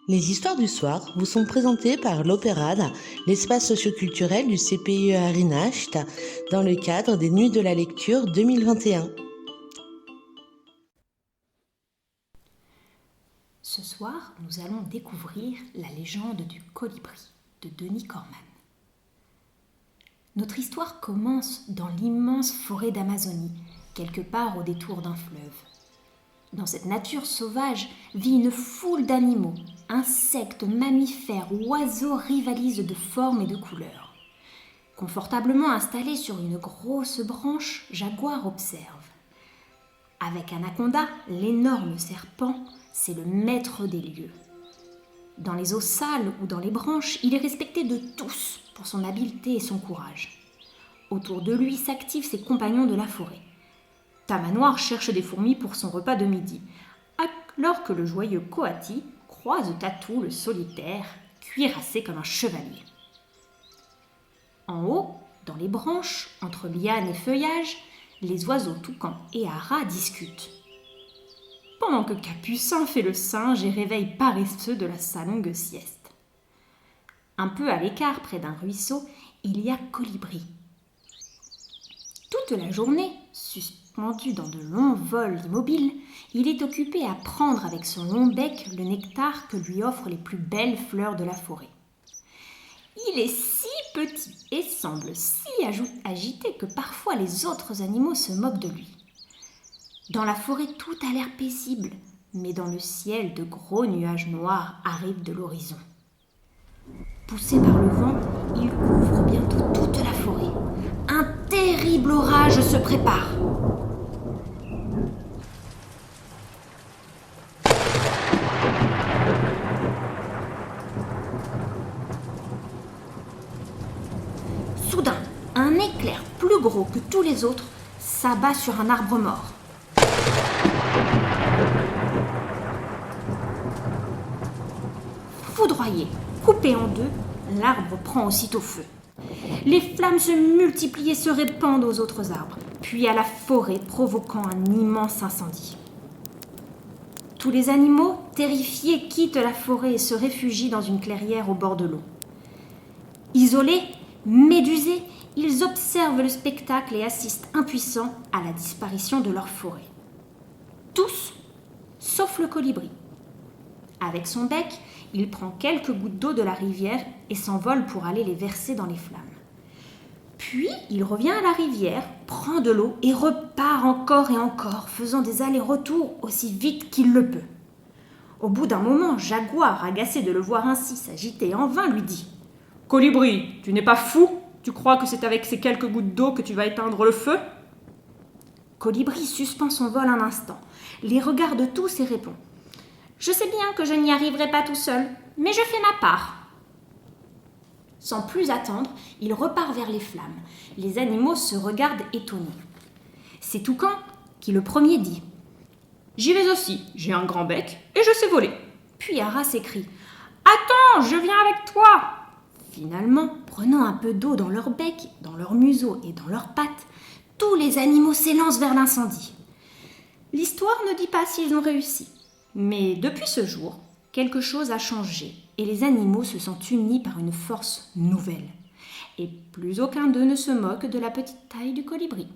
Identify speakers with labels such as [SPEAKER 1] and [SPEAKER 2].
[SPEAKER 1] Les histoires du soir vous sont présentées par l'Opérade, l'espace socioculturel du CPIE à Rhinacht, dans le cadre des Nuits de la lecture 2021.
[SPEAKER 2] Ce soir, nous allons découvrir la légende du colibri de Denis Corman. Notre histoire commence dans l'immense forêt d'Amazonie, quelque part au détour d'un fleuve. Dans cette nature sauvage vit une foule d'animaux, insectes, mammifères, oiseaux rivalisent de formes et de couleurs. Confortablement installé sur une grosse branche, Jaguar observe. Avec Anaconda, l'énorme serpent, c'est le maître des lieux. Dans les eaux sales ou dans les branches, il est respecté de tous pour son habileté et son courage. Autour de lui s'activent ses compagnons de la forêt. Tamanoir cherche des fourmis pour son repas de midi, alors que le joyeux Coati croise Tatou le solitaire, cuirassé comme un chevalier. En haut, dans les branches, entre lianes et feuillages, les oiseaux toucans et haras discutent. Pendant que Capucin fait le singe et réveille paresseux de sa longue sieste. Un peu à l'écart, près d'un ruisseau, il y a Colibri. Toute la journée, suspendu dans de longs vols immobiles, il est occupé à prendre avec son long bec le nectar que lui offrent les plus belles fleurs de la forêt. Il est si petit et semble si agité que parfois les autres animaux se moquent de lui. Dans la forêt, tout a l'air paisible, mais dans le ciel, de gros nuages noirs arrivent de l'horizon. Poussé par le vent, il couvre bientôt toute la forêt. Un terrible orage se prépare. Soudain, un éclair plus gros que tous les autres s'abat sur un arbre mort. Foudroyé, coupé en deux, l'arbre prend aussitôt feu. Les flammes se multiplient et se répandent aux autres arbres, puis à la forêt, provoquant un immense incendie. Tous les animaux, terrifiés, quittent la forêt et se réfugient dans une clairière au bord de l'eau. Isolés, médusés, ils observent le spectacle et assistent impuissants à la disparition de leur forêt. Tous, sauf le colibri. Avec son bec, il prend quelques gouttes d'eau de la rivière et s'envole pour aller les verser dans les flammes. Puis, il revient à la rivière, prend de l'eau et repart encore et encore, faisant des allers-retours aussi vite qu'il le peut. Au bout d'un moment, Jaguar, agacé de le voir ainsi s'agiter en vain, lui dit « Colibri, tu n'es pas fou ? Tu crois que c'est avec ces quelques gouttes d'eau que tu vas éteindre le feu ?» Colibri suspend son vol un instant, les regarde tous et répond « Je sais bien que je n'y arriverai pas tout seul, mais je fais ma part. » Sans plus attendre, il repart vers les flammes. Les animaux se regardent étonnés. C'est Toucan qui le premier dit « J'y vais aussi, j'ai un grand bec et je sais voler. » Puis Hara s'écrie « Attends, je viens avec toi !» Finalement, prenant un peu d'eau dans leur bec, dans leur museau et dans leurs pattes, tous les animaux s'élancent vers l'incendie. L'histoire ne dit pas s'ils ont réussi. Mais depuis ce jour, quelque chose a changé et les animaux se sont unis par une force nouvelle. Et plus aucun d'eux ne se moque de la petite taille du colibri.